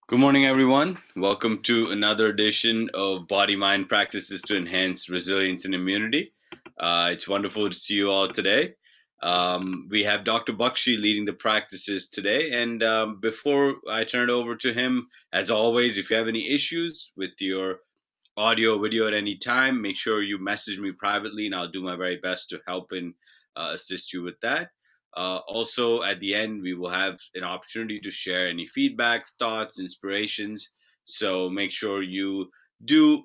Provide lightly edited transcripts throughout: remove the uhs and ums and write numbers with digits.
Good morning, everyone. Welcome to another edition of Body Mind Practices to Enhance Resilience and Immunity. It's wonderful to see you all today. We have Dr. Bakshi leading the practices today. And before I turn it over to him, as always, if you have any issues with your audio or video at any time, make sure you message me privately and I'll do my very best to help and assist you with that. Also, at the end, we will have an opportunity to share any feedbacks, thoughts, inspirations. So make sure you do,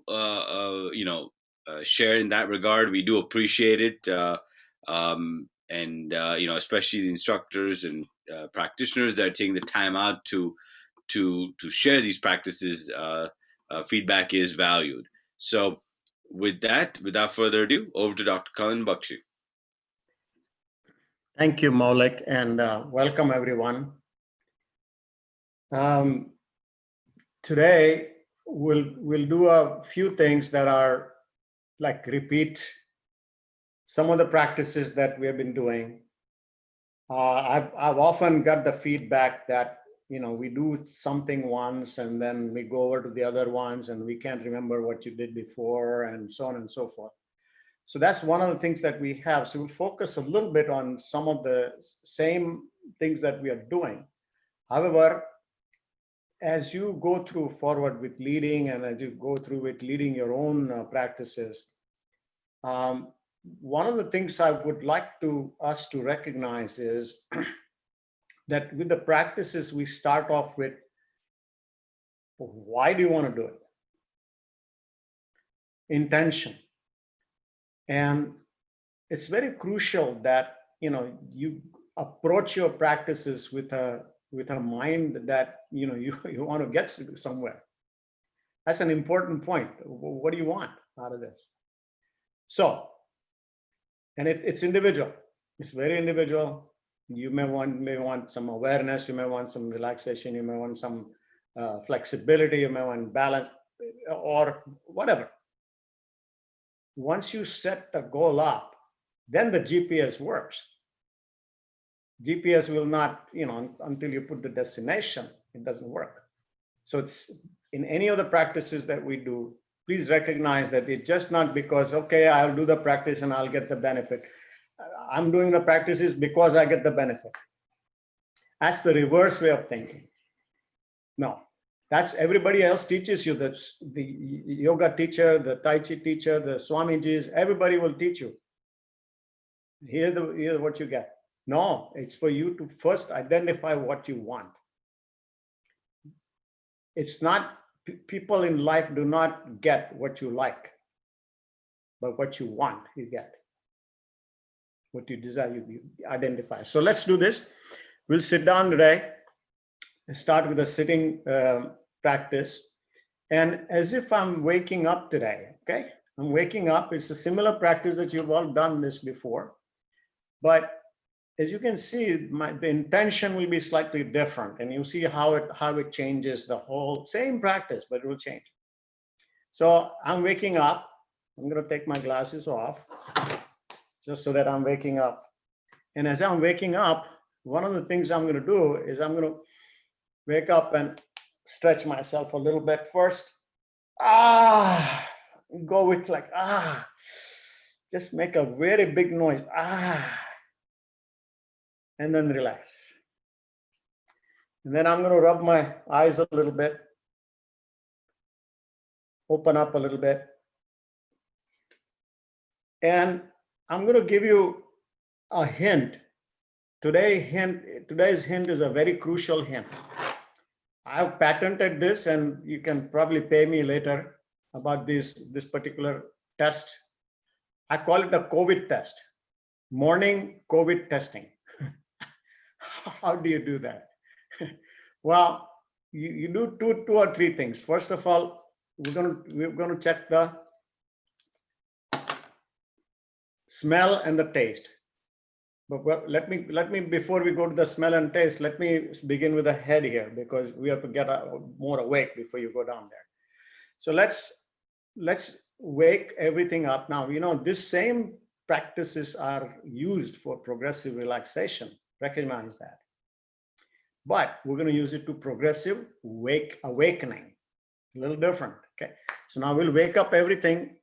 share in that regard. We do appreciate it, especially the instructors and practitioners that are taking the time out to share these practices. Feedback is valued. So, with that, without further ado, over to Dr. Colin Bakshi. Thank you, Maulik, and welcome everyone. Today, we'll do a few things that are like repeat some of the practices that we have been doing. I've often got the feedback that we do something once and then we go over to the other ones and we can't remember what you did before and so on and so forth. So that's one of the things that we have. So we'll focus a little bit on some of the same things that we are doing. However, as you go through forward with leading and as you go through with leading your own practices, one of the things I would like us to recognize is that with the practices, we start off with, why do you want to do it? Intention. And it's very crucial that you approach your practices with a mind that you want to get somewhere. That's an important point. What do you want out of this? So, and it's individual. It's very individual. You may want some awareness. You may want some relaxation. You may want some flexibility. You may want balance, or whatever. Once you set the goal up, then the GPS works. GPS will not, until you put the destination, it doesn't work. So it's in any of the practices that we do, please recognize that it's just not because, okay, I'll do the practice and I'll get the benefit. I'm doing the practices because I get the benefit. That's the reverse way of thinking. No. That's everybody else teaches you. The yoga teacher, the Tai Chi teacher, the Swamijis, everybody will teach you. Here's what you get. No, it's for you to first identify what you want. It's not, people in life do not get what you like, but what you want, you get. What you desire, you identify. So let's do this. We'll sit down today. Start with a sitting practice, and as if I'm waking up today. Okay, I'm waking up. It's a similar practice that you've all done this before, but as you can see, the intention will be slightly different, and you see how it changes the whole same practice, but it will change. So I'm waking up. I'm going to take my glasses off just so that I'm waking up. And as I'm waking up, one of the things I'm going to do is I'm going to wake up and stretch myself a little bit first. Go with like, just make a very big noise. And then relax. And then I'm going to rub my eyes a little bit. Open up a little bit. And I'm going to give you a hint. Today's hint is a very crucial hint. I've patented this, and you can probably pay me later about this particular test. I call it the COVID test, morning COVID testing. How do you do that? Well, you do two or three things. First of all, we're going to check the smell and the taste. But let me before we go to the smell and taste, let me begin with the head here, because we have to get more awake before you go down there. So let's wake everything up. Now, this same practices are used for progressive relaxation. Recognize that. but we're going to use it to progressive awakening. A little different. Okay. So now we'll wake up everything.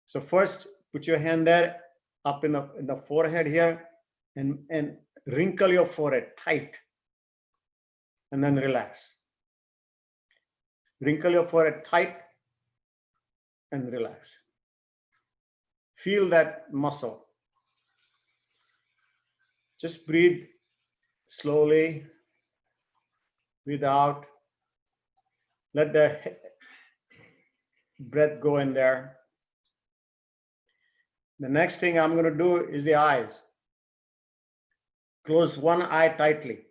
So first, put your hand there, up in the forehead here, and wrinkle your forehead tight, and then relax. Wrinkle your forehead tight and relax. Feel that muscle. Just breathe slowly. Breathe out. Let the breath go in there. The next thing I'm going to do is the eyes. Close one eye tightly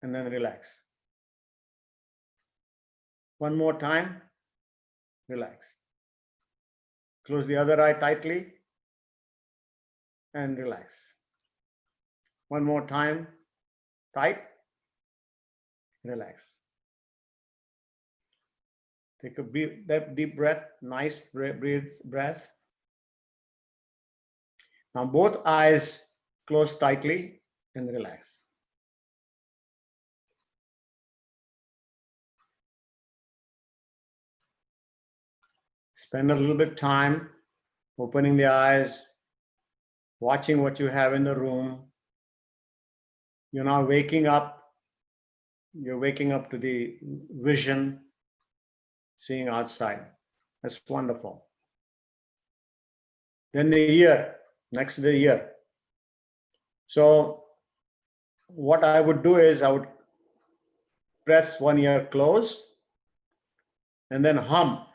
and then relax. One more time, relax. Close the other eye tightly and relax. One more time, tight, relax. Take a deep breath, nice breath. Now both eyes close tightly and relax. Spend a little bit of time opening the eyes, watching what you have in the room. You're now waking up. You're waking up to the vision, seeing outside. That's wonderful. Then the ear, next to the ear. So what I would do is I would press one ear close and then hum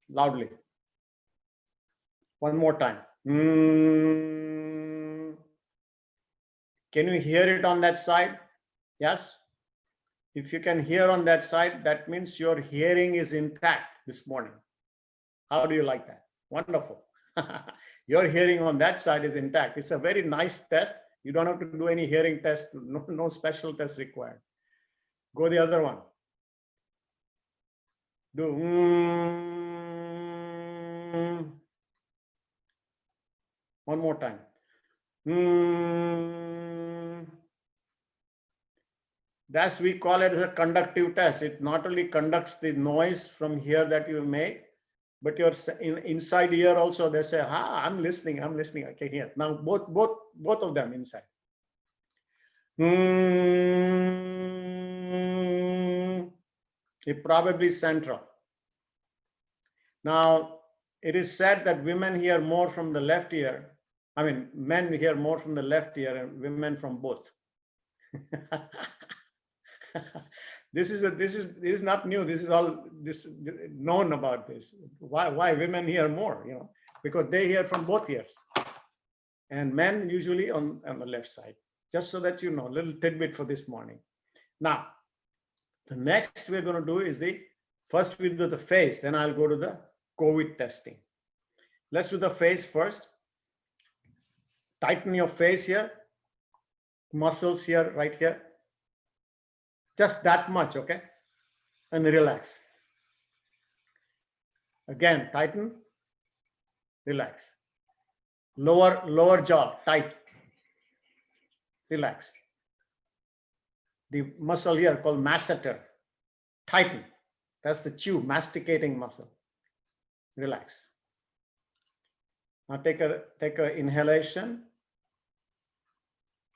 loudly. One more time. Can you hear it on that side? Yes. If you can hear on that side, that means your hearing is intact this morning. How do you like that? Wonderful. Your hearing on that side is intact. It's a very nice test. You don't have to do any hearing test. No special test required. Go the other one. Do one more time. That's, we call it as a conductive test. It not only conducts the noise from here that you make, but your inside ear also, they say, I'm listening, I can hear. Now both of them inside. It probably central. Now, it is said that women hear more from the left ear. I mean, men hear more from the left ear and women from both. This is not new. This is all known about this. Why women hear more? You know, because they hear from both ears, and men usually on the left side. Just so that you know, a little tidbit for this morning. Now, the next we're going to do is first we do the face, then I'll go to the COVID testing. Let's do the face first. Tighten your face here, muscles here, right here. Just that much, okay? And relax. Again, tighten, relax. Lower jaw, tight, relax. The muscle here called masseter, tighten. That's the chew, masticating muscle. Relax. Now take a inhalation.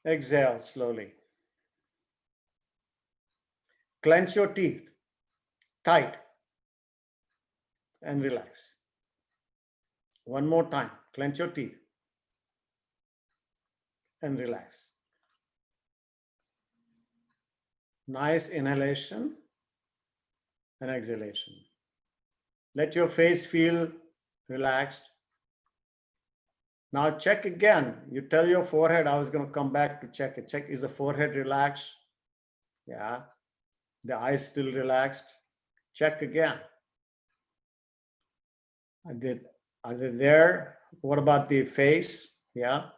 Exhale slowly. Clench your teeth, tight, and relax. One more time, clench your teeth and relax. Nice inhalation and exhalation. Let your face feel relaxed. Now check again. You tell your forehead, I was going to come back to check it. Check, is the forehead relaxed? Yeah. The eyes still relaxed. Check again. Are they there? What about the face? Yeah.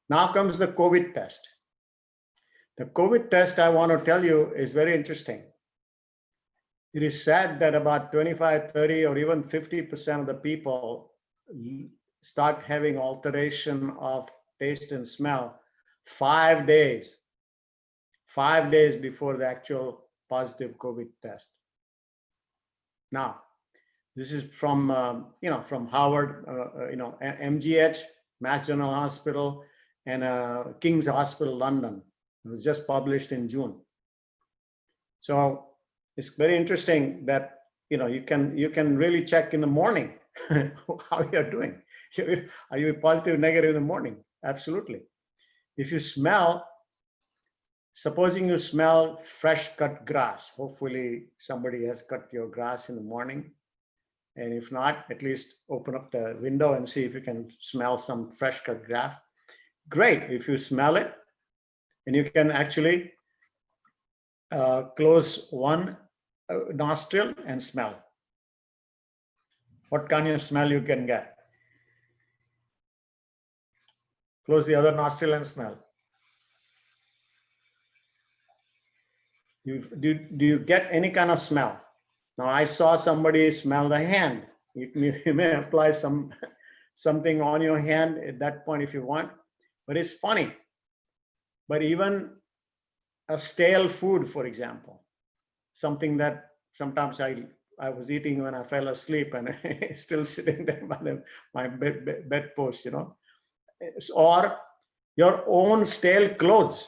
Now comes the COVID test. The COVID test, I want to tell you, is very interesting. It is said that about 25, 30, or even 50% of the people start having alteration of taste and smell 5 days, 5 days before the actual positive COVID test. Now, this is from from Harvard, MGH, Mass General Hospital, and King's Hospital, London. It was just published in June. So it's very interesting that you can really check in the morning how you're doing. Are you positive, negative in the morning? Absolutely. If you smell, supposing you smell fresh cut grass, hopefully somebody has cut your grass in the morning. And if not, at least open up the window and see if you can smell some fresh cut grass. Great, if you smell it, and you can actually close one nostril and smell. What kind of smell you can get? Close the other nostril and smell. Do you get any kind of smell? Now, I saw somebody smell the hand. You may apply something on your hand at that point if you want, but it's funny. But even a stale food, for example, something that sometimes I was eating when I fell asleep and still sitting there by my bedpost, or your own stale clothes.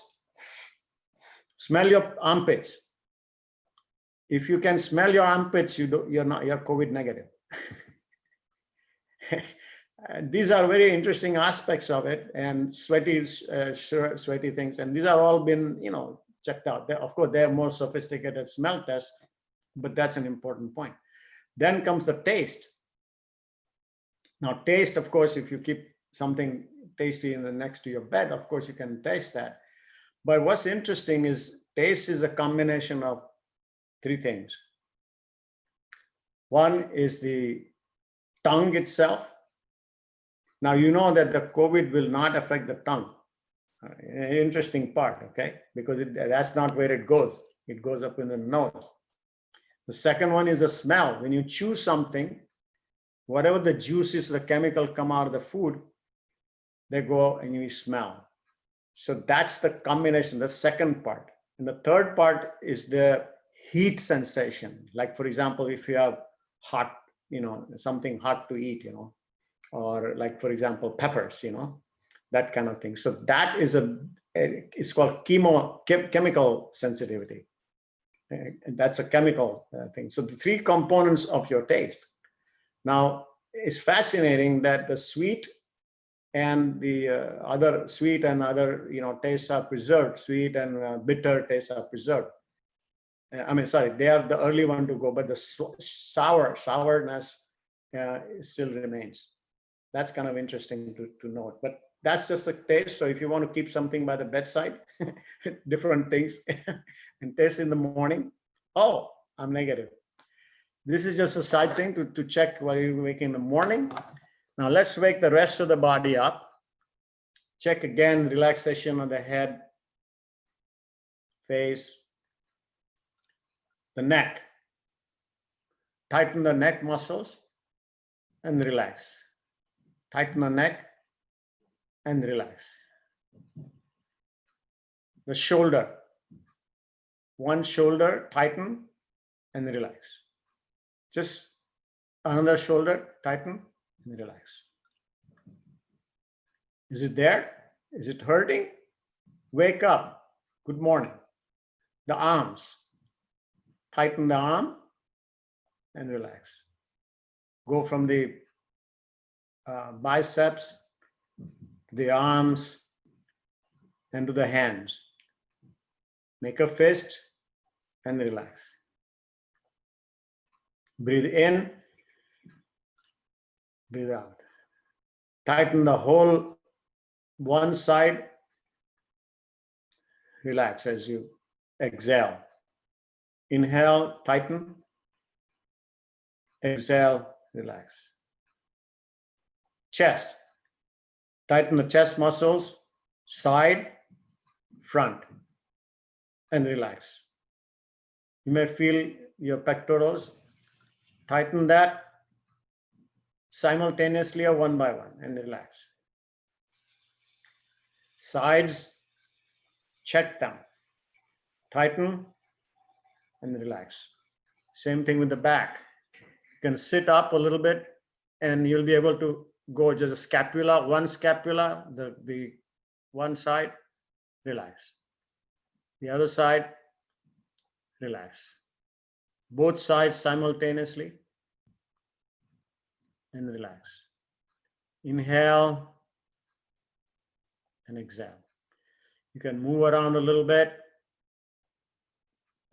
Smell your armpits. If you can smell your armpits, you're COVID negative. These are very interesting aspects of it, and sweaty things, and these are all been checked out. Of course, they're more sophisticated smell tests, but that's an important point. Then comes the taste. Now, taste, of course, if you keep something tasty next to your bed, of course, you can taste that. But what's interesting is taste is a combination of three things. One is the tongue itself. Now, you know that the COVID will not affect the tongue. Interesting part, okay? Because that's not where it goes. It goes up in the nose. The second one is the smell. When you chew something, whatever the juices, the chemical come out of the food, they go and you smell. So that's the combination, the second part. And the third part is the heat sensation. Like, for example, if you have hot, something hot to eat, or like, for example, peppers, that kind of thing. So that is it's called chemical sensitivity. And that's a chemical thing. So the three components of your taste. Now, it's fascinating that the sweet and the other sweet and other tastes are preserved. Sweet and bitter tastes are preserved. They are the early one to go, but the sourness still remains. That's kind of interesting to note. But that's just the taste. So if you want to keep something by the bedside, different things, and taste in the morning, oh, I'm negative. This is just a side thing to check what you wake in the morning. Now let's wake the rest of the body up. Check again, relaxation of the head, face, the neck. Tighten the neck muscles and relax. Tighten the neck and relax. The shoulder, one shoulder, tighten and relax. Just another shoulder, tighten and relax. Is it there? Is it hurting? Wake up. Good morning. The arms, tighten the arm and relax. Go from the biceps, the arms, and to the hands. Make a fist and relax. Breathe in, breathe out. Tighten the whole one side. Relax as you exhale. Inhale, tighten. Exhale, relax. Chest. Tighten the chest muscles, side, front, and relax. You may feel your pectorals. Tighten that simultaneously or one by one and relax. Sides, check them. Tighten and relax. Same thing with the back. You can sit up a little bit and you'll be able to go just a scapula, one scapula, the one side, relax. The other side, relax. Both sides simultaneously and relax. Inhale and exhale. You can move around a little bit.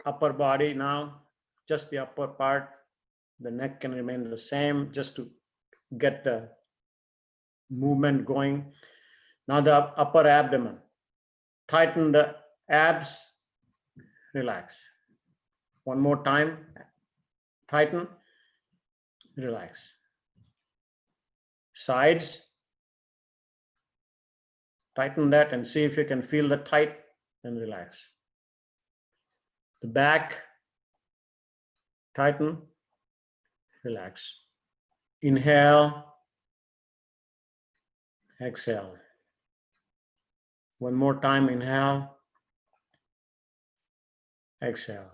Upper body now, just the upper part. The neck can remain the same just to get the movement going. Now the upper abdomen. Tighten the abs, relax. One more time. Tighten, relax. Sides, tighten that and see if you can feel the tight and relax. The back, tighten, relax. Inhale, exhale. One more time, inhale, exhale.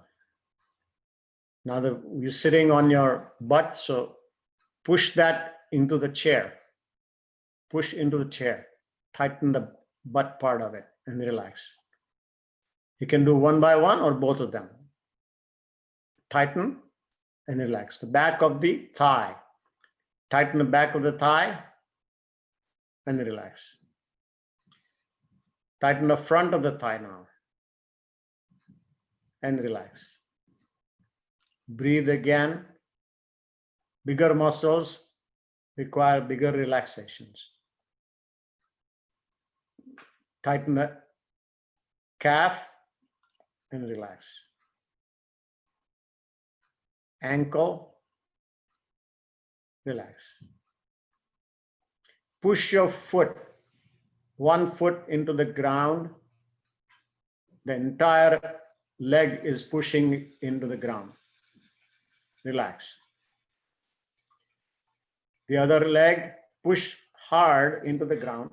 Now you're sitting on your butt, so push that into the chair. Push into the chair. Tighten the butt part of it and relax. You can do one by one or both of them. Tighten and relax. The back of the thigh. Tighten the back of the thigh and relax. Tighten the front of the thigh now and relax. Breathe again. Bigger muscles require bigger relaxations. Tighten the calf and relax. Ankle, relax. Push your foot, one foot into the ground. The entire leg is pushing into the ground. Relax. The other leg, push hard into the ground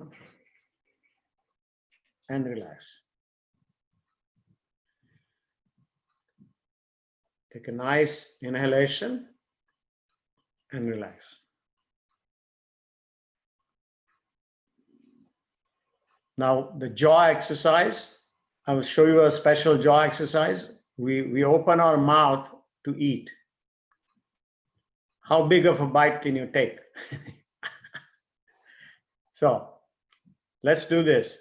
and relax. Take a nice inhalation and relax. Now the jaw exercise, I will show you a special jaw exercise. We open our mouth to eat. How big of a bite can you take? So let's do this.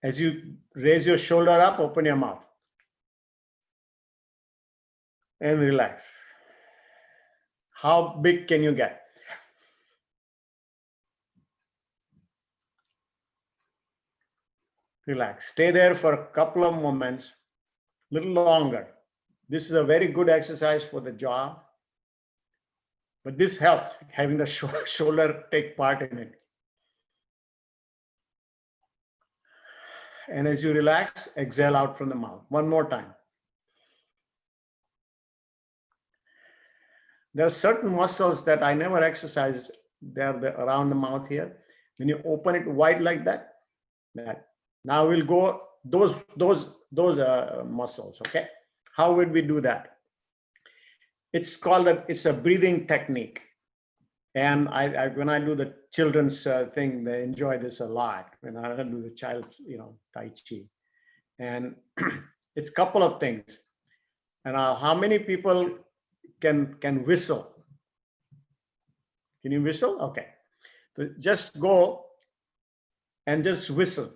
As you raise your shoulder up, open your mouth and relax. How big can you get? Relax. Stay there for a couple of moments, a little longer. This is a very good exercise for the jaw, but this helps, having the shoulder take part in it. And as you relax, exhale out from the mouth. One more time. There are certain muscles that I never exercise. They're around the mouth here. When you open it wide like that. Now we'll go those muscles. Okay. How would we do that? It's called it's a breathing technique. And when I do the children's thing, they enjoy this a lot. When I do the child's, Tai Chi, and it's a couple of things. And how many people can whistle? Can you whistle? Okay. So just go and just whistle.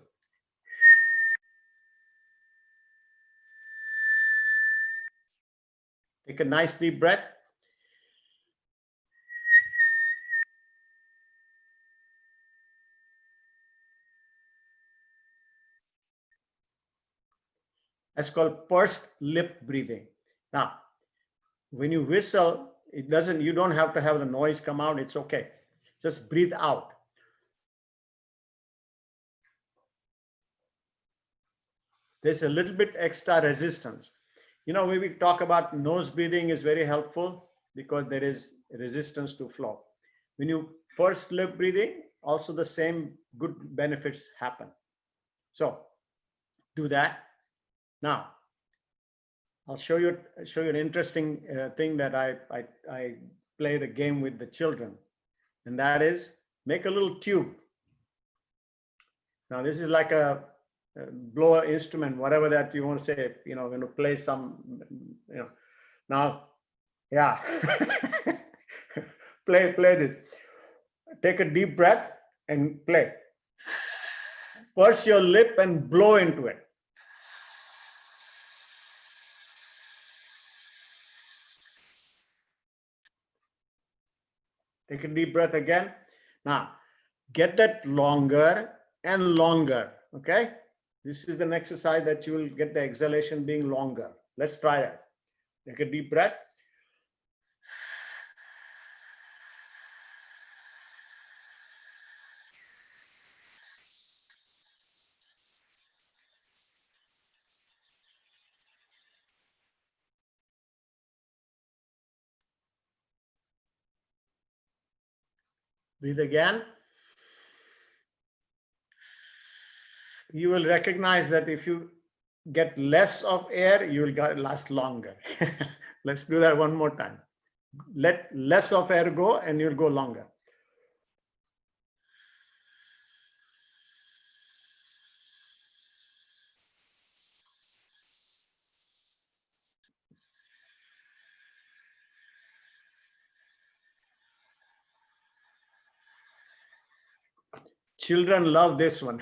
Take a nice deep breath. That's called pursed lip breathing. Now, when you whistle, you don't have to have the noise come out. It's okay. Just breathe out. There's a little bit extra resistance. When we talk about nose breathing is very helpful because there is resistance to flow. When you pursed lip breathing, also the same good benefits happen. So do that. Now, I'll show you an interesting thing that I play the game with the children, and that is make a little tube. Now this is like a blower instrument, whatever that you want to say, going to play some, now, yeah, play this. Take a deep breath and play. Purse your lip and blow into it. Take a deep breath again. Now, get that longer and longer, okay? This is an exercise that you will get the exhalation being longer. Let's try that. Take a deep breath. Breathe again. You will recognize that if you get less of air, you will last longer. Let's do that one more time. Let less of air go and you'll go longer. Children love this one.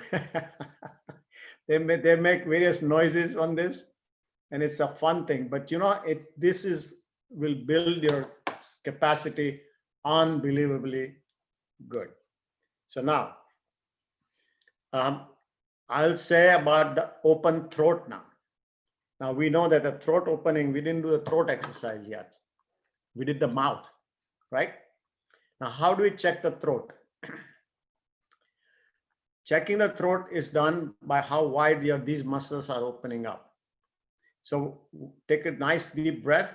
They make various noises on this, and it's a fun thing. But this will build your capacity unbelievably good. So now, I'll say about the open throat now. Now we know that the throat opening, we didn't do the throat exercise yet. We did the mouth, right? Now, how do we check the throat? Checking the throat is done by how wide these muscles are opening up. So take a nice deep breath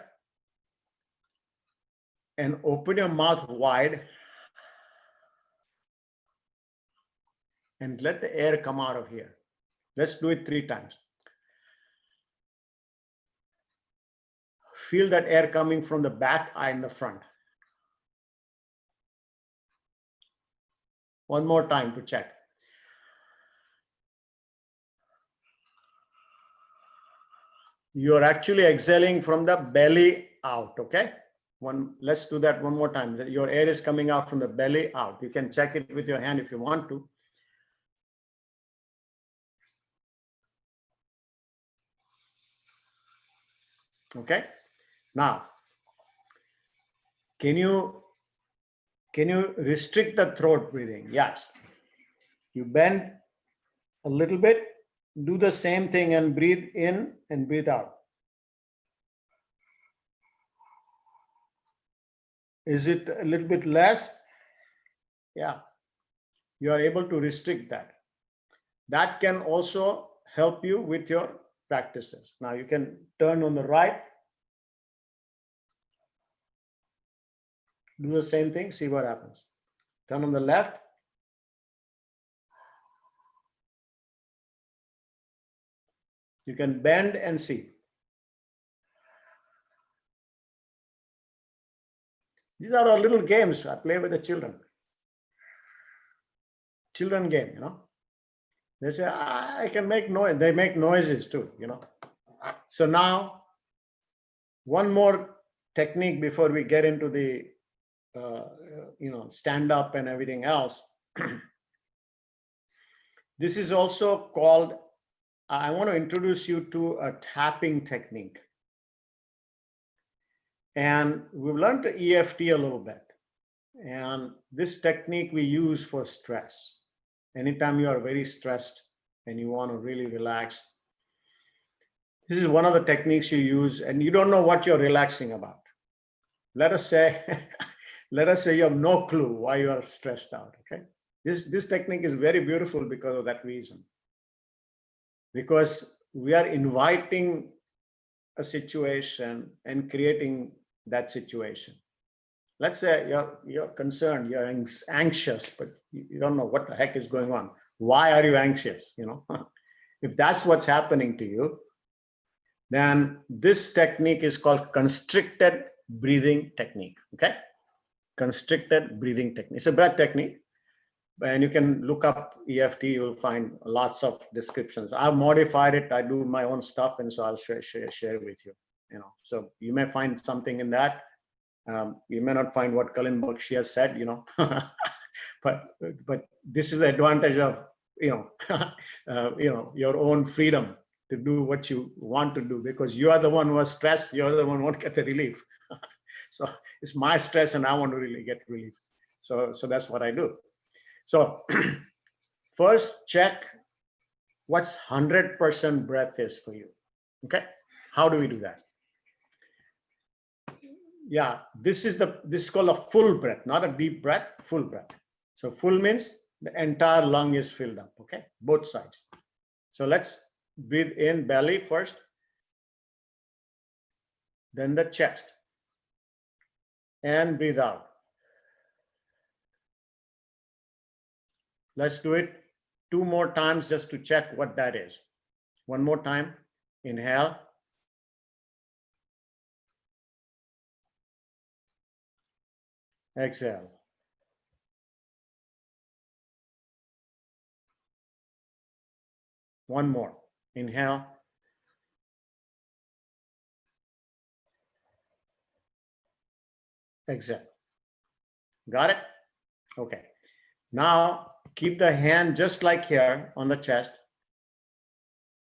and open your mouth wide and let the air come out of here. Let's do it 3 times. Feel that air coming from the back and the front. One more time to check. You're actually exhaling from the belly out, okay? Let's do that one more time. Your air is coming out from the belly out. You can check it with your hand if you want to. Okay. Now, can you restrict the throat breathing? Yes. You bend a little bit, do the same thing and breathe in and breathe out. Is it a little bit less? Yeah. You are able to restrict that. That can also help you with your practices. Now you can turn on the right. Do the same thing, see what happens. Turn on the left. You can bend and see. These are our little games I play with the children. Children game, They say, I can make noise. They make noises too, So now, one more technique before we get into the, stand up and everything else. This is also called, I want to introduce you to a tapping technique. And we've learned the EFT a little bit. And this technique we use for stress. Anytime you are very stressed and you want to really relax, this is one of the techniques you use and you don't know what you're relaxing about. Let us say you have no clue why you are stressed out, okay? This technique is very beautiful because of that reason. Because we are inviting a situation and creating that situation. Let's say you're concerned, you're anxious, but you don't know what the heck is going on. Why are you anxious? If that's what's happening to you, then this technique is called constricted breathing technique. Okay, constricted breathing technique. It's a breath technique, and you can look up EFT. You'll find lots of descriptions. I've modified it. I do my own stuff, and so I'll share with you. So you may find something in that. You may not find what Kalin Bakshi has said. But this is the advantage of your own freedom to do what you want to do, because you are the one who is stressed. You're the one who won't get the relief. So it's my stress, and I want to really get relief. So that's what I do. So first, check what's 100% breath is for you. Okay, how do we do that? Yeah, this is called a full breath, not a deep breath, full breath. So full means the entire lung is filled up. Okay, both sides. So let's breathe in belly first, then the chest, and breathe out. Let's do it 2 more times just to check what that is. 1 more time. Inhale. Exhale. One more. Inhale. Exhale. Got it? Okay. Now keep the hand just like here on the chest,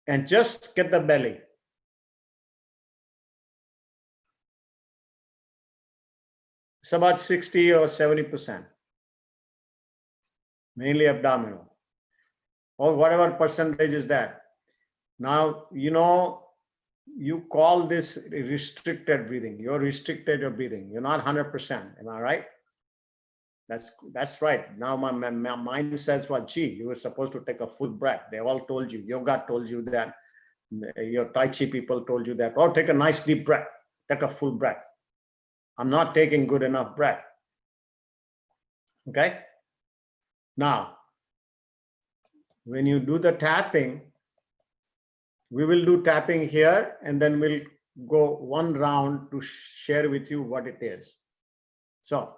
and just get the belly. It's about 60 or 70%, mainly abdominal, or whatever percentage is that. Now, you call this restricted breathing. You're restricted your breathing. You're not 100%. Am I right? That's right. Now my mind says, well, gee, you were supposed to take a full breath. They all told you. Yoga told you that. Your Tai Chi people told you that. Oh, take a nice deep breath. Take a full breath. I'm not taking good enough breath. Okay. Now, when you do the tapping, we will do tapping here, and then we'll go one round to share with you what it is. So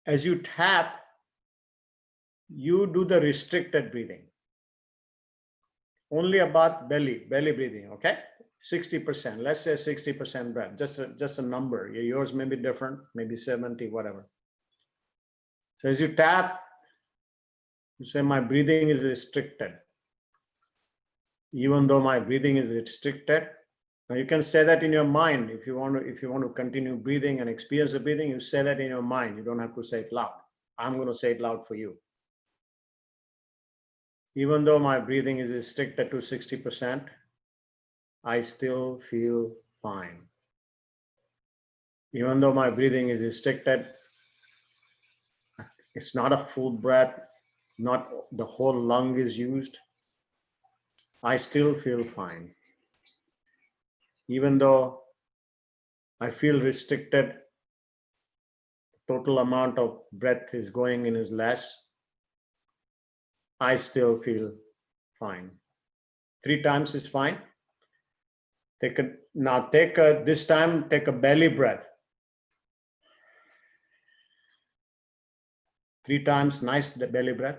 as you tap, you do the restricted breathing. Only about belly breathing, okay? 60%, let's say 60% breath, just a number. Yours may be different, maybe 70, whatever. So as you tap, you say, my breathing is restricted. Even though my breathing is restricted. Now you can say that in your mind. If you want to continue breathing and experience the breathing, you say that in your mind. You don't have to say it loud. I'm going to say it loud for you. Even though my breathing is restricted to 60%, I still feel fine. Even though my breathing is restricted, it's not a full breath, not the whole lung is used, I still feel fine. Even though I feel restricted, total amount of breath is going in is less, I still feel fine. 3 times is fine. This time take a belly breath. 3 times, nice belly breath.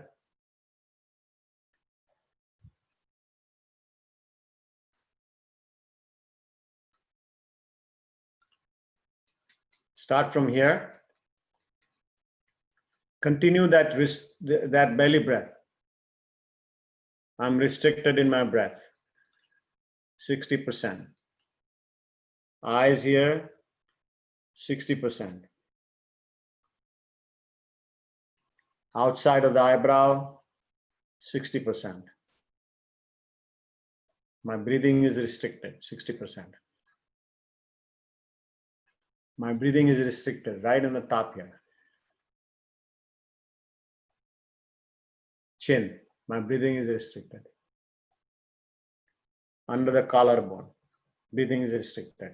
Start from here. Continue that belly breath. I'm restricted in my breath. 60%. Eyes here, 60%. Outside of the eyebrow, 60%. My breathing is restricted, 60%. My breathing is restricted right on the top here. Chin, my breathing is restricted. Under the collarbone, breathing is restricted.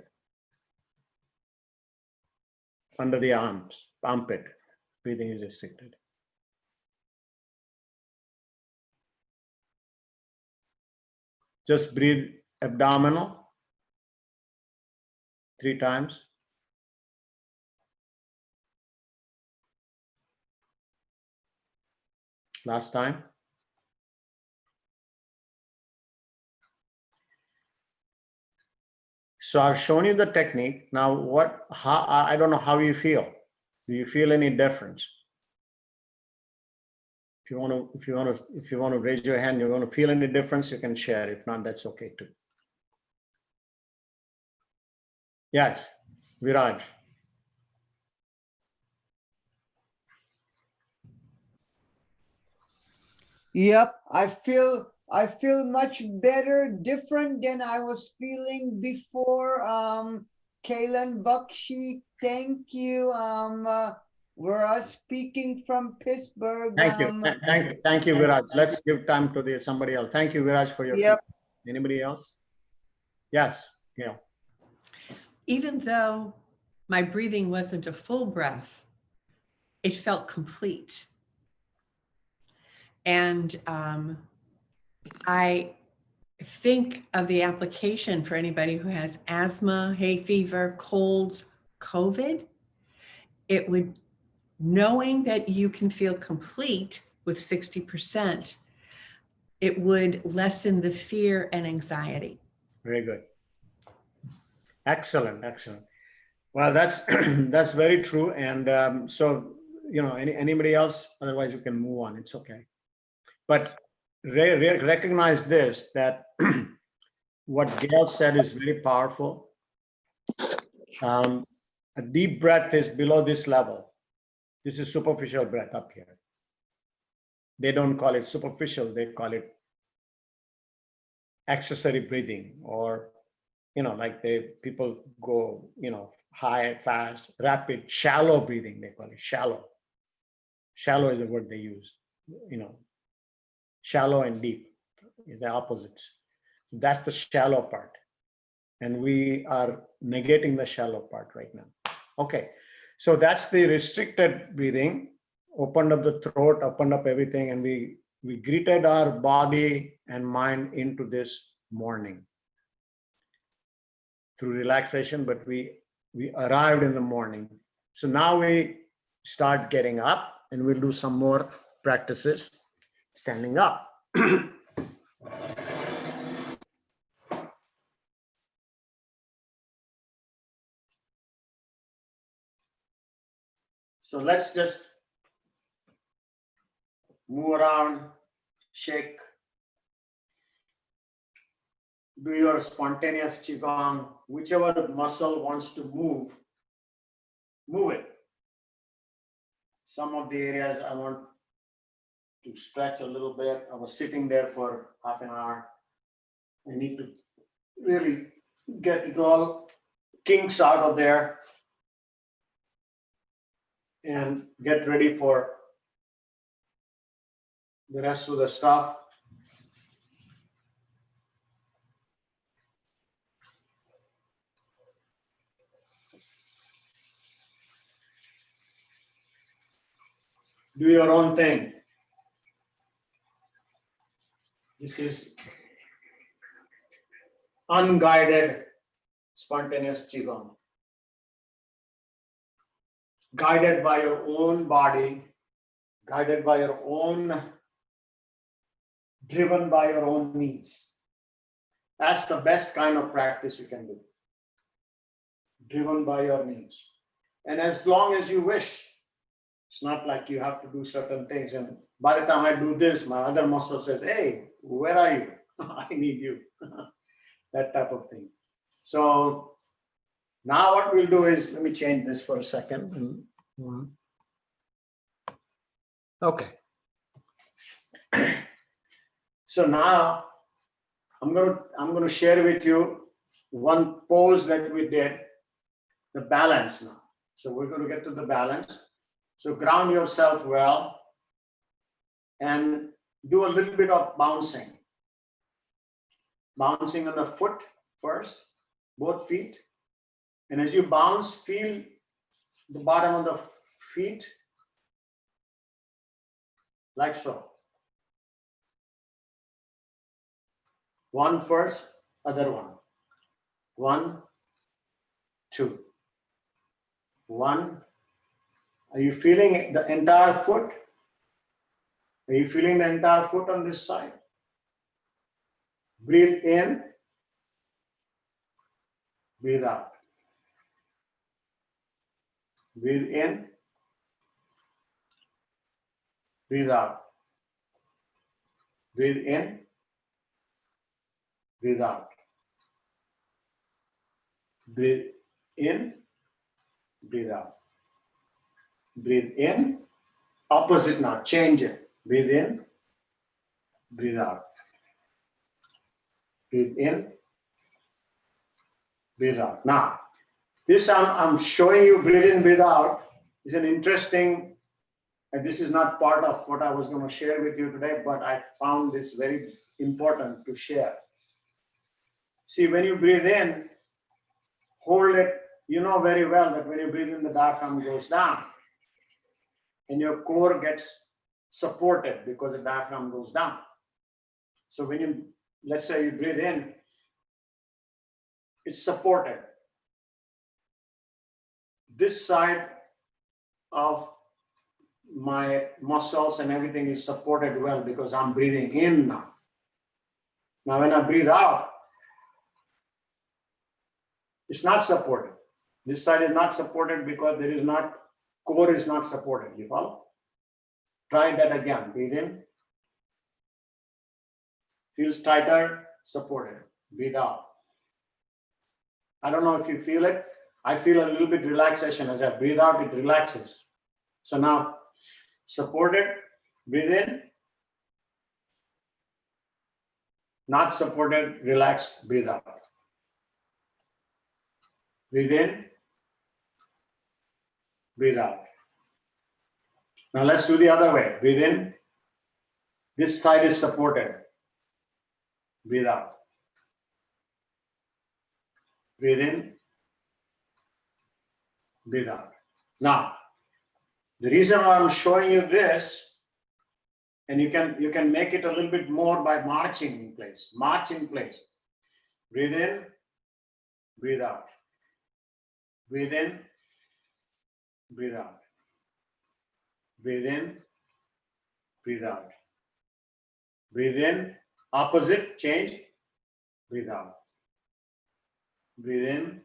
Under the arms, armpit, breathing is restricted. Just breathe abdominal 3 times. Last time. So I've shown you the technique. Now I don't know how you feel. Do you feel any difference? If you want to raise your hand, you're going to feel any difference, you can share. If not, that's okay too. Yes, Viraj. Yep, I feel much better, different than I was feeling before. Kailan Bakshi, thank you. We're speaking from Pittsburgh. Thank you. Thank you, Viraj. Let's give time to somebody else. Thank you, Viraj, for your Yep. feedback. Anybody else? Yes, Gail. Even though my breathing wasn't a full breath, it felt complete. And I think of the application for anybody who has asthma, hay fever, colds, COVID. It would, knowing that you can feel complete with 60%, it would lessen the fear and anxiety. Very good. Excellent, excellent. Well, that's that's very true. And so, anybody else? Otherwise, you can move on. It's okay. But recognize this, that what Gail said is very powerful. A deep breath is below this level. This is superficial breath up here. They don't call it superficial, they call it accessory breathing, or, like people go, high, fast, rapid, shallow breathing, they call it shallow. Shallow is the word they use, shallow and deep is the opposites. That's the shallow part. And we are negating the shallow part right now. Okay, so that's the restricted breathing. Opened up the throat, opened up everything, and we greeted our body and mind into this morning through relaxation, but we arrived in the morning. So now we start getting up, and we'll do some more practices standing up. So let's just move around, shake, do your spontaneous qigong, whichever muscle wants to move, move it. Some of the areas I want to stretch a little bit. I was sitting there for half an hour. I need to really get it all kinks out of there and get ready for the rest of the stuff. Do your own thing. This is unguided spontaneous qigong. Guided by your own body, guided by your own, driven by your own needs. That's the best kind of practice you can do. Driven by your needs. And as long as you wish, it's not like you have to do certain things. And by the time I do this, my other muscle says, hey, where are you? I need you. That type of thing. So now what we'll do is, let me change this for a second. Okay. So now I'm going to share with you one pose that we did, the balance now. So we're going to get to the balance. So ground yourself well and do a little bit of bouncing. Bouncing on the foot first, both feet. And as you bounce, feel the bottom of the feet like so. One first, other one. 1, 2. 1. Are you feeling the entire foot? Are you feeling the entire foot on this side? Breathe in, breathe out. Breathe in, breathe out. Breathe in, breathe out. Breathe in, breathe out. Breathe in, opposite now, change it. Breathe in, breathe out. Breathe in, breathe out. Now, this I'm showing you breathe in, breathe out is an interesting, and this is not part of what I was going to share with you today, but I found this very important to share. See, when you breathe in, hold it. You know very well that when you breathe in, the diaphragm goes down and your core gets supported because the diaphragm goes down. So when you, let's say you breathe in, it's supported. This side of my muscles and everything is supported well because I'm breathing in now. Now when I breathe out, it's not supported. This side is not supported because there is not, core is not supported. You follow? Try that again. Breathe in. Feels tighter, supported. Breathe out. I don't know if you feel it. I feel a little bit relaxation. As I breathe out, it relaxes. So now, supported, breathe in. Not supported, relax, breathe out. Breathe in, breathe out. Now let's do the other way. Breathe in. This side is supported. Breathe out. Breathe in, breathe out. Now, the reason why I'm showing you this, and you can make it a little bit more by marching in place. March in place. Breathe in, breathe out. Breathe in, breathe out. Breathe in, breathe out. Breathe in, opposite, change, breathe out. Breathe in,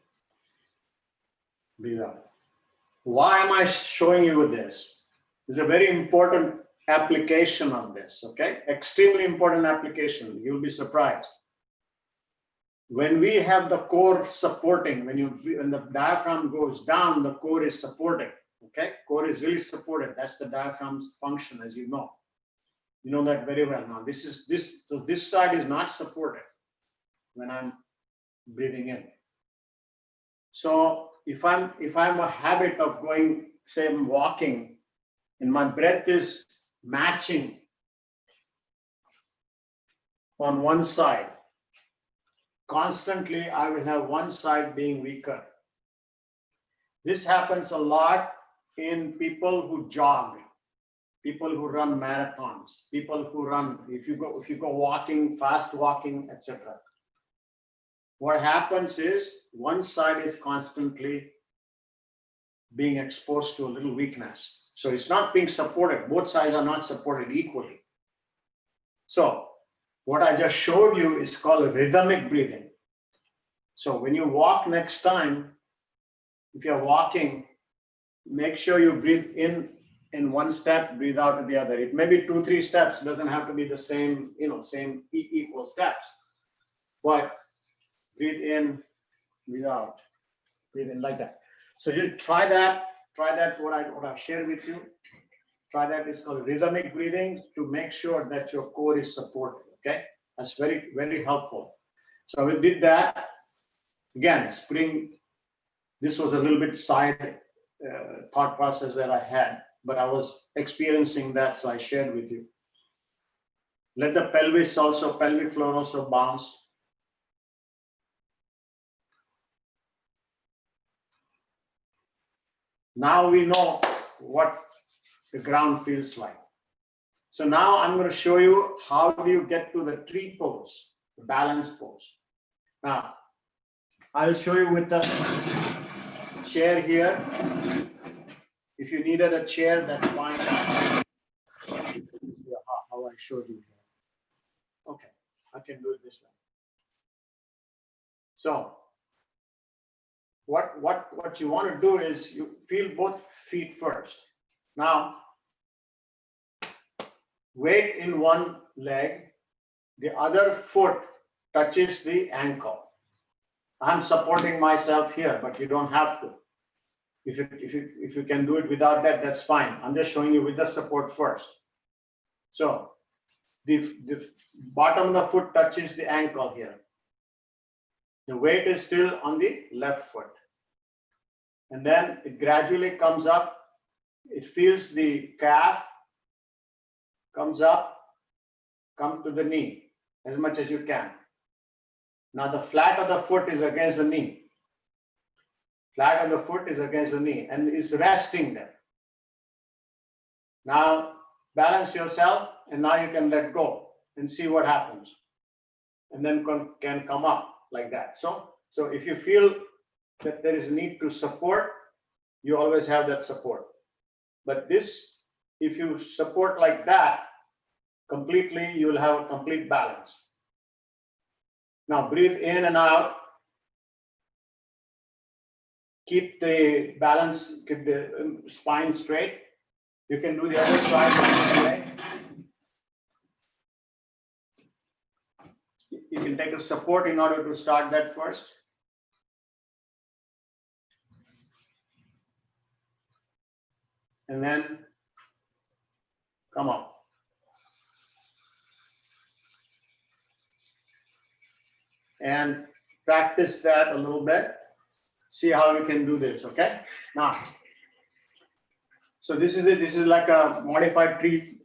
breathe out. Why am I showing you this? It's a very important application of this, okay? Extremely important application. You'll be surprised. When we have the core supporting, when the diaphragm goes down, the core is supported, okay? Core is really supported. That's the diaphragm's function, as you know. You know that very well now. So this side is not supported when I'm breathing in. So if I'm a habit of going, say I'm walking, and my breath is matching on one side, constantly I will have one side being weaker. This happens a lot in people who jog, people who run marathons, people who run, if you go walking, fast walking, etc. What happens is one side is constantly being exposed to a little weakness. So it's not being supported. Both sides are not supported equally. So what I just showed you is called rhythmic breathing. So when you walk next time, if you're walking, make sure you breathe in one step, breathe out in the other. It may be 2-3 steps. It doesn't have to be the same, same equal steps. But breathe in, breathe out, breathe in like that. So you try that. What I've shared with you. Try that. It's called rhythmic breathing to make sure that your core is supported. Okay, that's very, very helpful. So we did that. Again, spring. This was a little bit side thought process that I had, but I was experiencing that, so I shared with you. Let the pelvic floor also bounce. Now we know what the ground feels like. So now I'm going to show you how do you get to the tree pose. the balance pose. Now, I'll show you with the chair here. If you needed a chair, that's fine. How I showed you here. Okay, I can do it this way. So, what you want to do is you feel both feet first. Now, weight in one leg, the other foot touches the ankle. I'm supporting myself here, but you don't have to. If you can do it without that, that's fine. I'm just showing you with the support first. So the bottom of the foot touches the ankle here. The weight is still on the left foot. And then it gradually comes up. It feels the calf, comes up, come to the knee as much as you can. Now the flat of the foot is against the knee. Flat of the foot is against the knee and is resting there. Now balance yourself, and now you can let go and see what happens. And then can come up like that. So if you feel that there is a need to support, you always have that support. But this, if you support like that, completely, you'll have a complete balance. Now breathe in and out. Keep the balance, keep the spine straight. You can do the other side. You can take a support in order to start that first. And then come up. And practice that a little bit. See how you can do this, okay? Now, so this is it. This is like a modified tree,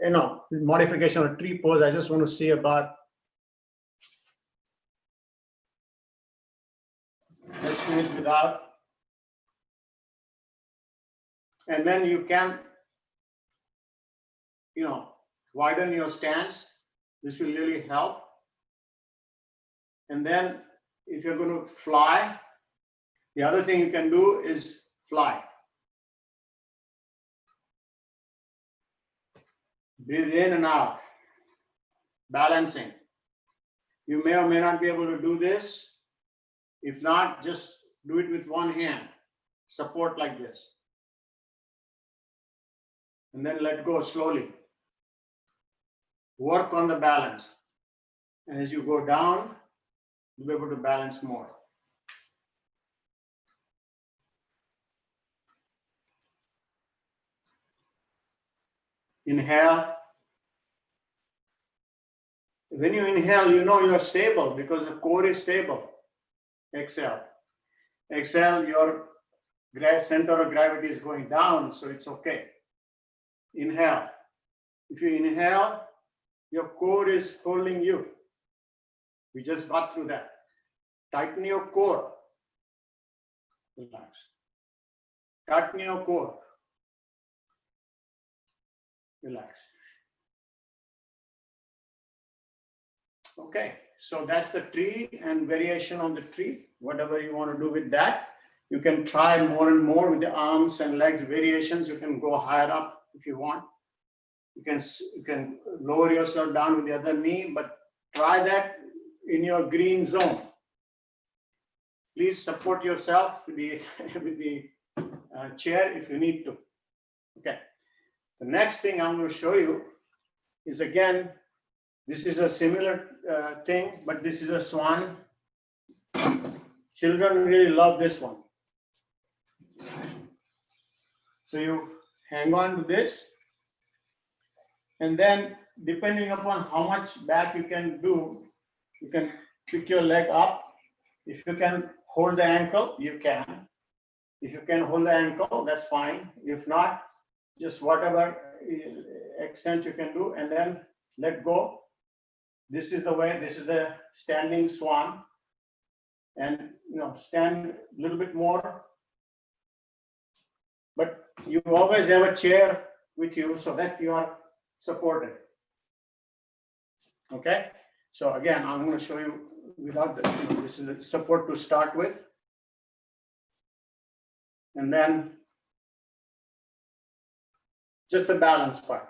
modification of tree pose. I just want to see about. Let's do it without. And then you can, widen your stance. This will really help. And then if you're going to fly, the other thing you can do is fly. Breathe in and out, balancing. You may or may not be able to do this. If not, just do it with one hand. Support like this. And then let go slowly. Work on the balance. And as you go down, you'll be able to balance more. Inhale. When you inhale, you know you're stable because the core is stable. Exhale. Exhale, your center of gravity is going down, so it's okay. Inhale. If you inhale, your core is holding you. We just got through that. Tighten your core. Relax. Tighten your core. Relax. Okay, so that's the tree and variation on the tree. Whatever you want to do with that, you can try more and more with the arms and legs variations. You can go higher up if you want. You can lower yourself down with the other knee, but try that in your green zone. Please support yourself with the chair if you need to. Okay. The next thing I'm going to show you is, again, this is a similar thing, but this is a swan. Children really love this one. So you hang on to this, and then depending upon how much back you can do, you can pick your leg up. If you can hold the ankle, you can. If you can hold the ankle, that's fine. If not, just whatever extent you can do, and then let go. This is the way. This is the standing swan, and stand a little bit more. But you always have a chair with you so that you are supported. Okay. So again, I'm going to show you without the, this is the support to start with. And then just the balance part.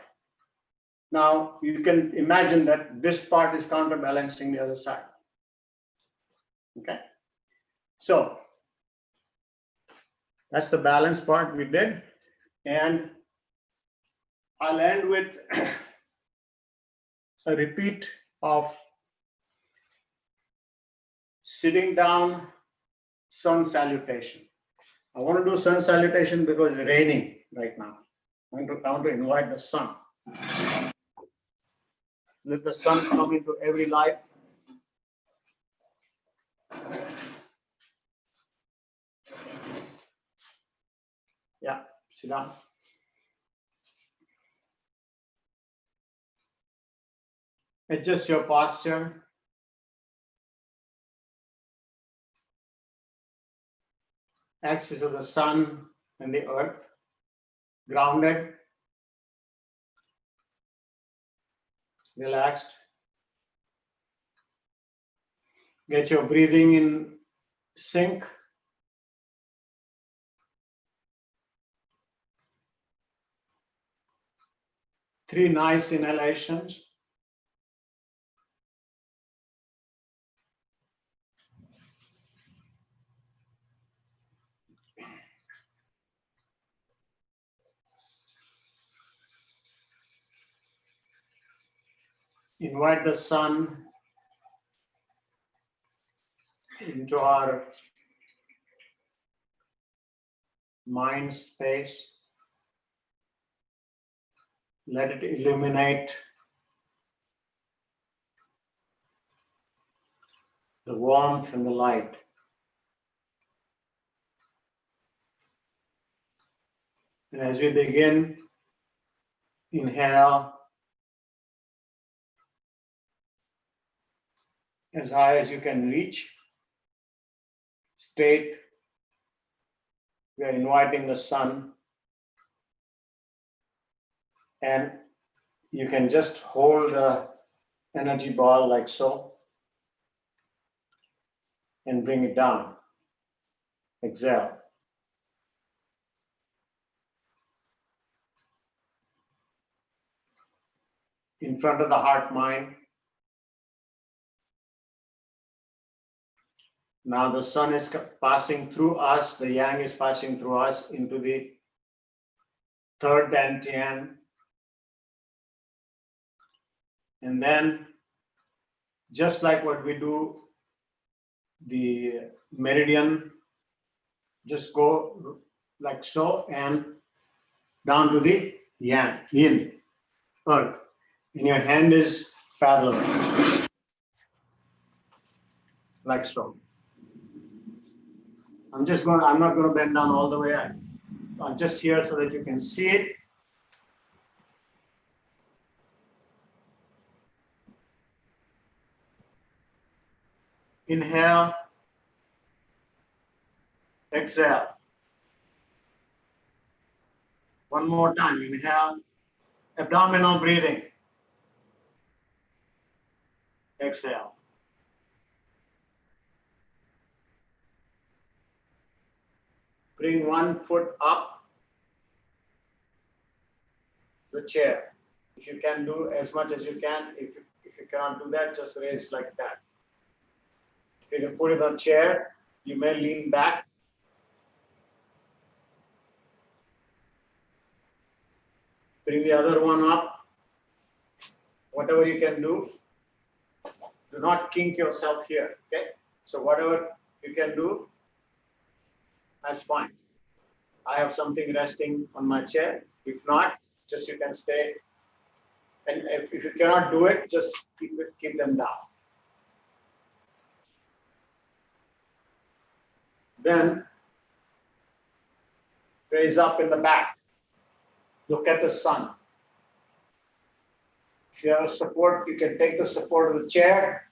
Now you can imagine that this part is counterbalancing the other side. Okay. So that's the balance part we did. And I'll end with a repeat of sitting down sun salutation. I want to do sun salutation because it's raining right now. I want to invite the sun. Let the sun come into every life. Yeah, sit down. Adjust your posture. Axis of the sun and the earth. Grounded. Relaxed. Get your breathing in sync. Three nice inhalations. Invite the sun into our mind space. Let it illuminate the warmth and the light. And as we begin, inhale as high as you can reach. Straight. We are inviting the sun. And you can just hold the energy ball like so. And bring it down. Exhale. In front of the heart mind. Now the sun is passing through us, the yang is passing through us into the third dantian. And then, just like what we do, the meridian, just go like so and down to the yang, yin, earth. And your hand is parallel, like so. I'm not going to bend down all the way. I'm just here so that you can see it. Inhale. Exhale. One more time. Inhale. Abdominal breathing. Exhale. Bring one foot up the chair. If you can do as much as you can, if you cannot do that, just raise like that. If you can put it on chair, you may lean back. Bring the other one up. Whatever you can do. Do not kink yourself here, okay? So whatever you can do, that's fine. I have something resting on my chair. If not, just you can stay. And if you cannot do it, just keep them down. Then raise up in the back. Look at the sun. If you have a support, you can take the support of the chair.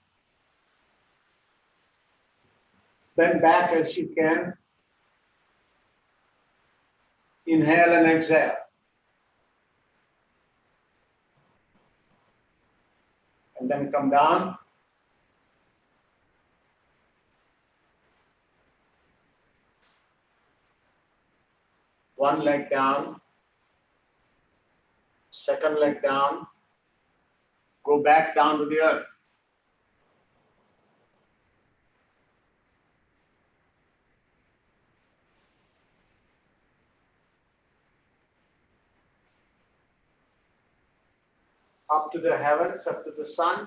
Bend back as you can. Inhale and exhale. And then come down One leg down, second leg down, go back down to the earth. Up to the heavens, up to the sun,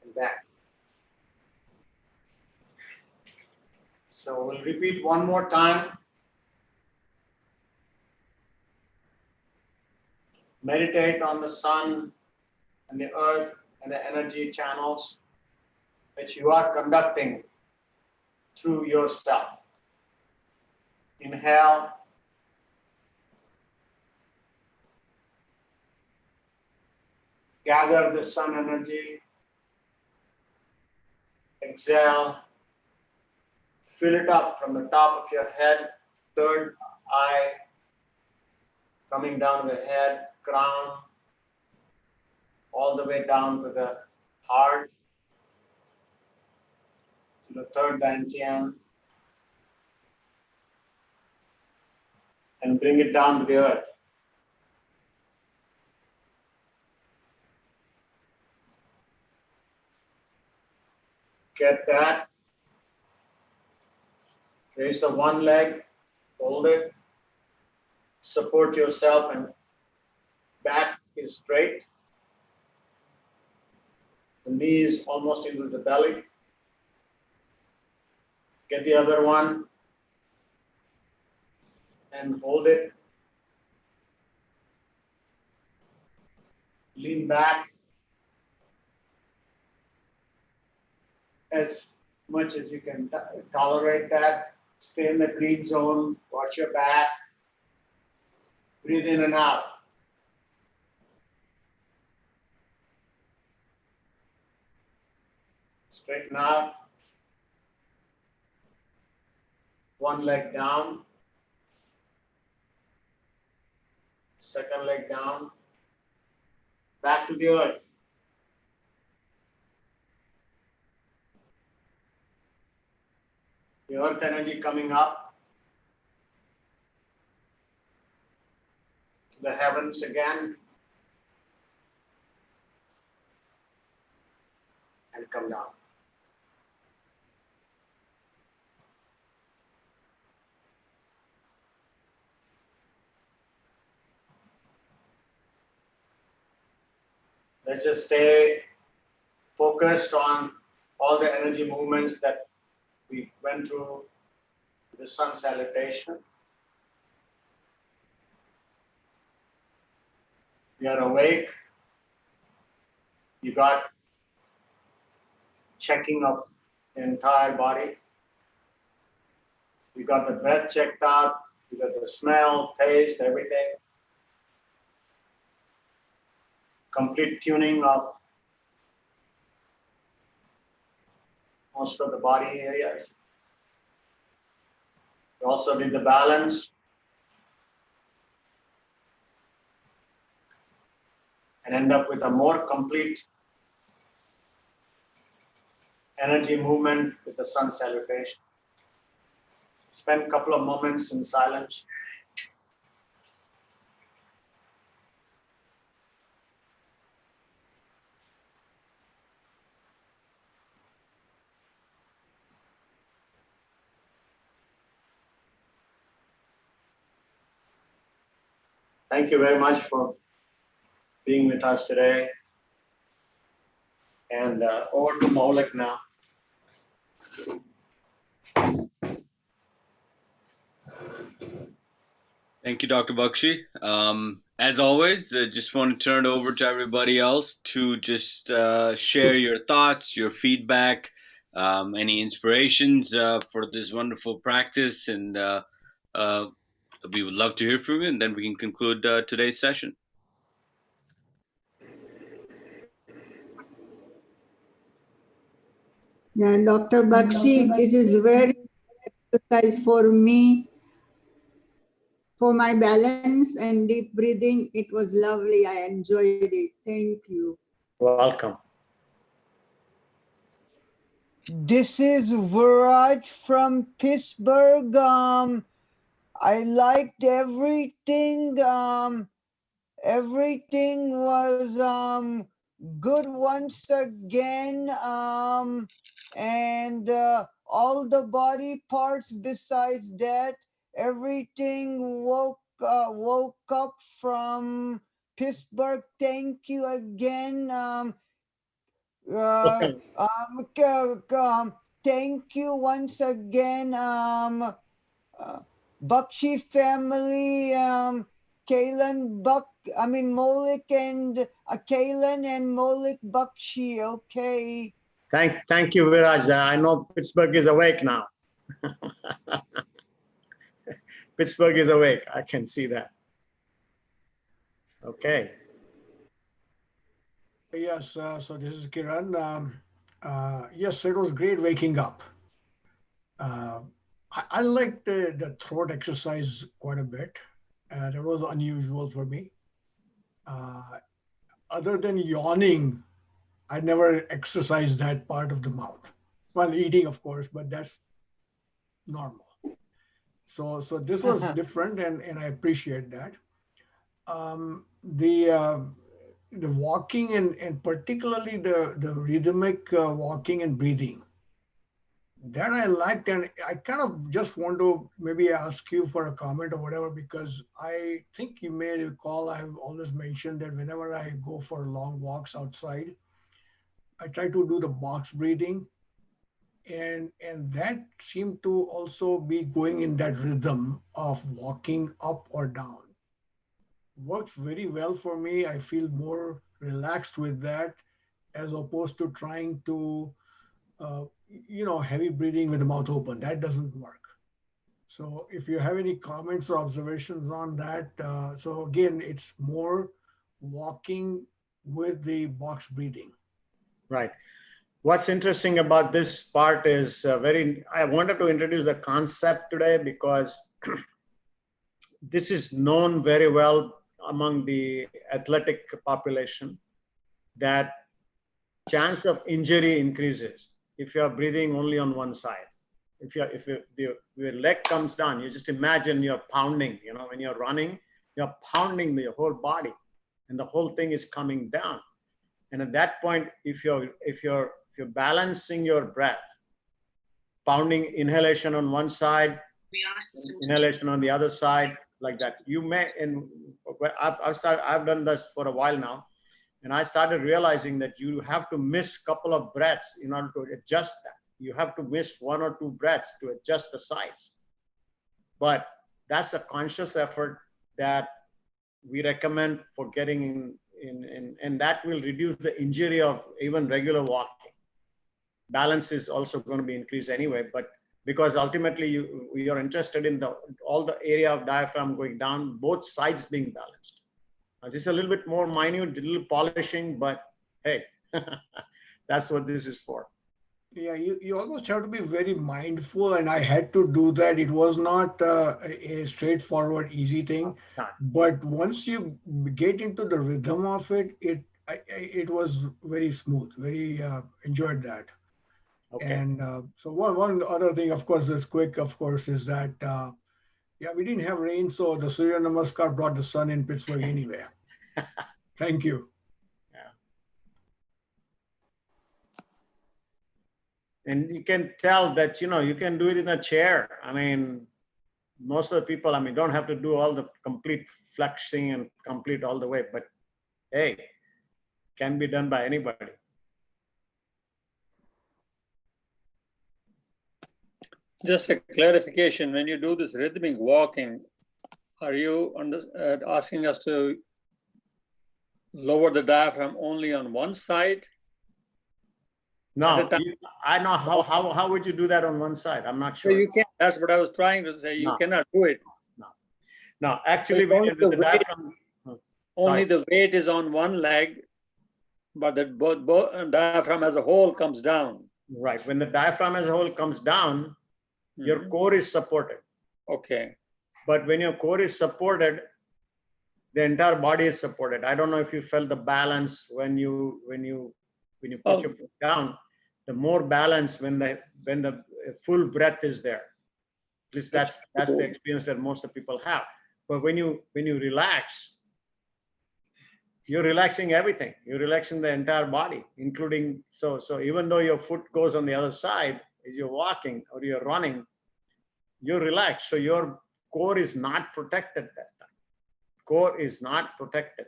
and back. So we'll repeat one more time. Meditate on the sun and the earth and the energy channels which you are conducting through yourself. Inhale. Gather the sun energy. Exhale. Fill it up from the top of your head, third eye, coming down the head, crown, all the way down to the heart, to the third dantian, and bring it down to the earth. Get that. Raise the one leg, hold it, support yourself, and back is straight. The knees almost into the belly. Get the other one and hold it. Lean back as much as you can tolerate that. Stay in the green zone, watch your back. Breathe in and out. Straighten out. One leg down. Second leg down. Back to the earth. The earth energy coming up to the heavens again and come down. Let's just stay focused on all the energy movements that we went through the sun salutation. We are awake. You got checking of the entire body. You got the breath checked out. You got the smell, taste, everything. Complete tuning of most of the body areas. We also did the balance and end up with a more complete energy movement with the sun salutation. Spend a couple of moments in silence. Thank you very much for being with us today. And over to Maulik now. Thank you, Dr. Bakshi. As always, just want to turn it over to everybody else to just share your thoughts, your feedback, any inspirations for this wonderful practice, and we would love to hear from you, and then we can conclude today's session. Yeah, Dr. Bakshi, this is very exercise for me, for my balance and deep breathing. It was lovely. I enjoyed it. Thank you. Welcome. This is Viraj from Pittsburgh. I liked everything. Everything was good once again. And all the body parts besides that, everything woke up from Pittsburgh. Thank you again. Okay. Thank you once again, Bakshi family, Maulik and Kailan and Maulik Bakshi. Okay. Thank you, Viraj. I know Pittsburgh is awake now. Pittsburgh is awake. I can see that. Okay. Yes, so this is Kiran. Yes, it was great waking up. I liked the throat exercise quite a bit. That was unusual for me. Other than yawning, I never exercised that part of the mouth. Well, eating, of course, but that's normal. So this was different, and I appreciate that. The walking and particularly the rhythmic walking and breathing, that I liked, and I kind of just want to maybe ask you for a comment or whatever, because I think you may recall I've always mentioned that whenever I go for long walks outside, I try to do the box breathing, and that seemed to also be going in that rhythm of walking up or down. Works very well for me. I feel more relaxed with that as opposed to trying to, heavy breathing with the mouth open. That doesn't work. So if you have any comments or observations on that, so again, it's more walking with the box breathing. Right. What's interesting about this part is I wanted to introduce the concept today because this is known very well among the athletic population, that chance of injury increases if you are breathing only on one side. If your leg comes down, you just imagine you're pounding, when you're running, you're pounding your whole body and the whole thing is coming down. And at that point, if you're balancing your breath, pounding inhalation on one side, inhalation on the other side, like that, you may, and I've done this for a while now, and I started realizing that you have to miss a couple of breaths in order to adjust that. You have to miss 1 or 2 breaths to adjust the size. But that's a conscious effort that we recommend for getting in, and that will reduce the injury of even regular walking. Balance is also going to be increased anyway, but because ultimately you're interested in all the area of diaphragm going down, both sides being balanced. Now, this is a little bit more minute, a little polishing, but hey, that's what this is for. Yeah, you almost have to be very mindful, and I had to do that. It was not a straightforward, easy thing, but once you get into the rhythm of it, it was very smooth. Very enjoyed that. Okay. And so one other thing, of course, is quick. Of course, is that we didn't have rain, so the Surya Namaskar brought the sun in Pittsburgh anyway. Thank you. And you can tell that, you can do it in a chair. I mean, most of the people, don't have to do all the complete flexing and complete all the way, but hey, can be done by anybody. Just a clarification, when you do this rhythmic walking, are you asking us to lower the diaphragm only on one side? No, I know how would you do that on one side? I'm not sure. So you can't. That's what I was trying to say. You cannot do it. No, actually, So when the diaphragm, only the weight is on one leg, but the both diaphragm as a whole comes down. Right. When the diaphragm as a whole comes down, your core is supported. Okay. But when your core is supported, the entire body is supported. I don't know if you felt the balance when you put your foot down. the more balance when the full breath is there. At least that's the experience that most of people have. But when you relax, you're relaxing everything. You're relaxing the entire body, including, so even though your foot goes on the other side as you're walking or you're running, you're relaxed. So your core is not protected that time. Core is not protected.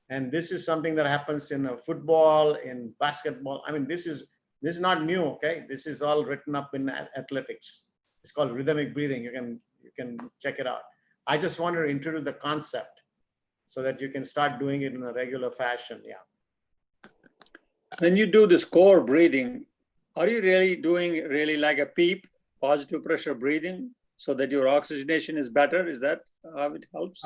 And this is something that happens in football, in basketball. I mean, this is not new, okay? This is all written up in athletics. It's called rhythmic breathing. You can check it out. I just want to introduce the concept so that you can start doing it in a regular fashion. Yeah. When you do this core breathing, are you really doing like a PEEP, positive pressure breathing, so that your oxygenation is better? Is that how it helps?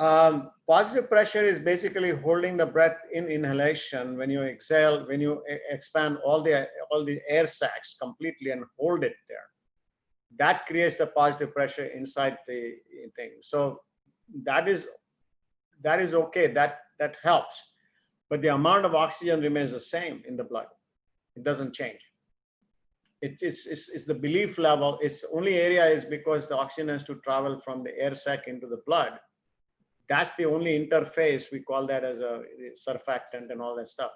Positive pressure is basically holding the breath in inhalation. When you exhale, when you expand all the air sacs completely and hold it there, that creates the positive pressure inside the thing. So that is okay. That helps, but the amount of oxygen remains the same in the blood. It doesn't change. It's the belief level. Its only area is because the oxygen has to travel from the air sac into the blood. That's the only interface. We call that as a surfactant and all that stuff.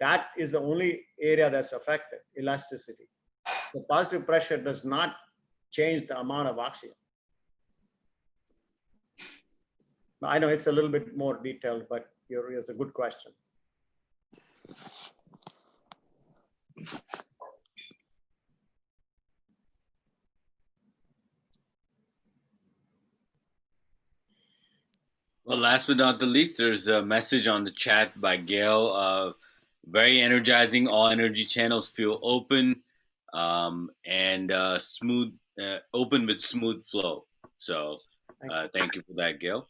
That is the only area that's affected, elasticity. The positive pressure does not change the amount of oxygen. I know it's a little bit more detailed, but it's a good question. Well, last but not the least, there's a message on the chat by Gail. Very energizing. All energy channels feel open and smooth, open with smooth flow. So thank you for that, Gail.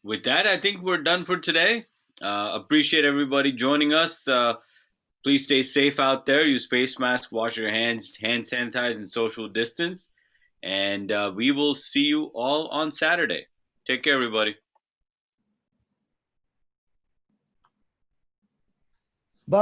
With that, I think we're done for today. Appreciate everybody joining us. Please stay safe out there. Use face masks, wash your hands, hand sanitize, and social distance. And we will see you all on Saturday. Take care, everybody.